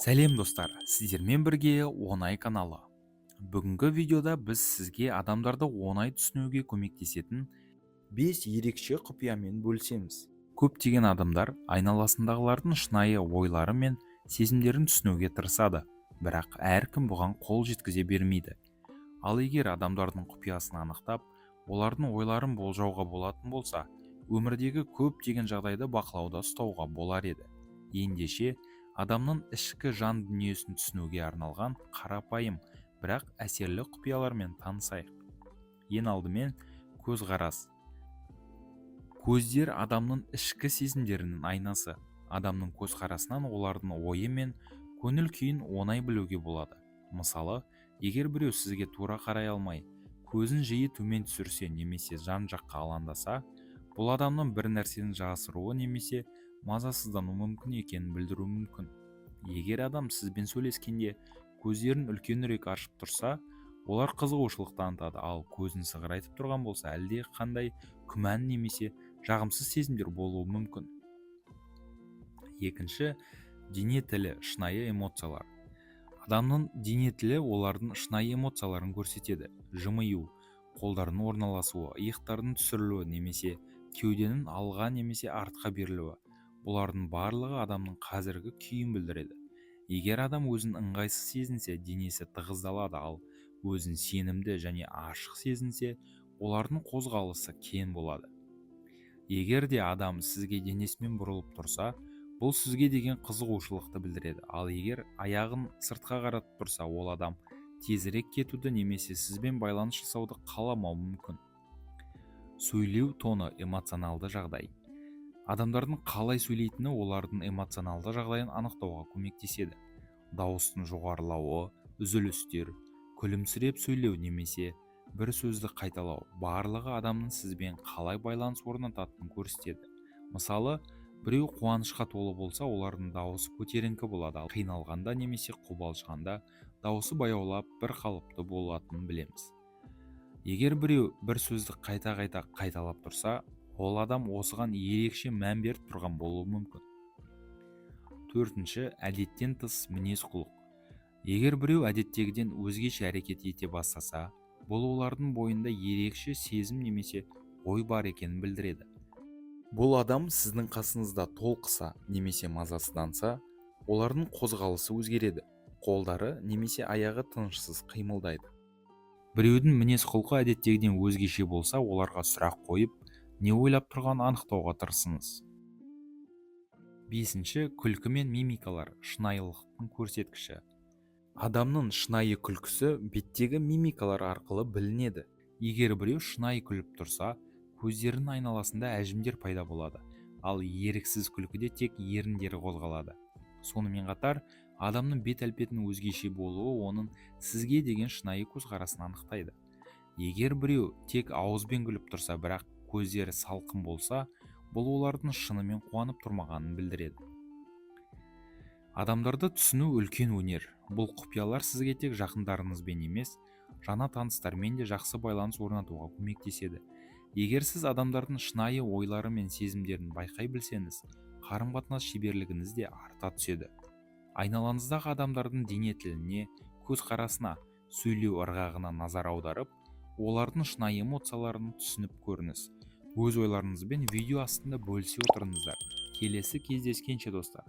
Сәлем достар, сіздермен бірге оңай каналы. Бүгінгі видеода біз сізге адамдарды оңай түсінуге көмектесетін 5 ерекше құпиямен бөлісеміз. Көптеген адамдар айналасындағылардың шынайы ойлары мен сезімдерін түсінуге тырысады, бірақ әркім бұған қол жеткізе бермейді. Ал егер адамдардың құпиясын анықтап, олардың ойларын болжауға болатын болса, өмірдегі көптеген жағдайды бақылауда ұстауға болар еді. Ендеше, адамның ішкі жан дүниесін түсінуге арналған қарапайым, бірақ әсерлі құпиялармен танысайық. Ең алдымен көзқарас. Көздер адамның ішкі сезімдерінің айнасы. Адамның көзқарасынан олардың ойы мен көңіл күйін оңай білуге болады. Мысалы, егер біреу сізге тура қарай алмай, көзін жиі төмен түсірсе немесе жан-жаққа алаңдаса, бұл адамның бір нәрсені жасыруы немесе мазасыздану мүмкін екенін білдіруі мүмкін. Егер адам сізбен сөйлескенде көздерін үлкенірек ашып тұрса, олар қызығушылық танытады, ал көзін сығырайтып тұрған болса, әлде қандай күмән немесе жағымсыз сезімдер болуы мүмкін. Екінші, дене тілі, шынайы эмоциялар. Адамның дене тілі олардың шынайы эмоцияларын көрсетеді. Жымию, қолдардың орналасуы, иықтардың түсірілуі немесе кеуденің алға немесе артқа берілуі. Бұлардың барлығы адамның қазіргі күйін білдіреді. Егер адам өзін ыңғайсыз сезінсе, денесі тығыздалады, ал өзін сенімді және ашық сезінсе, олардың қозғалысы кең болады. Егер де адам сізге денесімен бұрылып тұрса, бұл сізге деген қызығушылықты білдіреді. Ал егер аяғын сыртқа қаратып тұрса, ол адам тезірек кетуді немесе сізбен байланыс жасауды қаламауы мүмкін. Сөйлеу тоны, эмоционалды жағдай. Адамдардың қалай сөйлейтіні олардың эмоционалды жағдайын анықтауға көмектеседі. Дауыстың жоғарылауы, үзілістер, күлімсіреп сөйлеу немесе бір сөзді қайталау, барлығы адамның сізбен қалай байланыс орнататынын көрсетеді. Мысалы, біреу қуанышқа толы болса, олардың дауысы көтеріңкі болады, ал қиналғанда немесе қобалжығанда дауысы баяулап, бір қалыпты болатынын білеміз. Егер біреу бір сөзді қайта-қайта қайталап тұрса, ол адам осыған ерекше мән беріп тұрған болуы мүмкін. Төртінші, әдеттен тыс мінез-құлық. Егер біреу әдеттегіден өзгеше әрекет ете бастаса, бұл олардың бойында ерекше сезім немесе ой бар екенін білдіреді. Бұл адам сіздің қасыңызда толқыса немесе мазасызданса, олардың қозғалысы өзгереді. Қолдары немесе аяғы тынышсыз қимылдайды. Біреудің мінез-құлқы әдеттегіден өзгеше болса, оларға сұрақ қойып, не ойлап тұрғанын анықтауға тырысыңыз. Бесінші, күлкі мен мимикалар, шынайылықтың көрсеткіші. Адамның шынайы күлкісі беттегі мимикалар арқылы білінеді. Егер біреу шынайы күліп тұрса, көздерінің айналасында әжімдер пайда болады, ал еріксіз күлкіде тек еріндері қозғалады. Сонымен қатар, адамның бет әлпетінің өзгеше болуы оның сізге деген шынайы көзқарасын анықтайды. Егер біреу тек ауызбен күліп тұрса, бірақ көздері салқын болса, бұл олардың шынымен қуанып тұрмағанын білдіреді. Адамдарды түсіну үлкен өнер. Бұл құпиялар сізге тек жақындарыңызбен емес, жаңа таныстармен де жақсы байланыс орнатуға көмектеседі. Егер сіз адамдардың шынайы ойлары мен сезімдерін байқай білсеңіз, қарым-қатынас шеберлігіңіз де арта түседі. Айналаңыздағы адамдардың дене тіліне, көзқарасына, сөйлеу ырғағына назар аударып, олардың шынайы эмоцияларын түсініп көріңіз. Өз ойларыңызбен видео астында бөлісе отырыңыздар. Келесі кездескенше достар.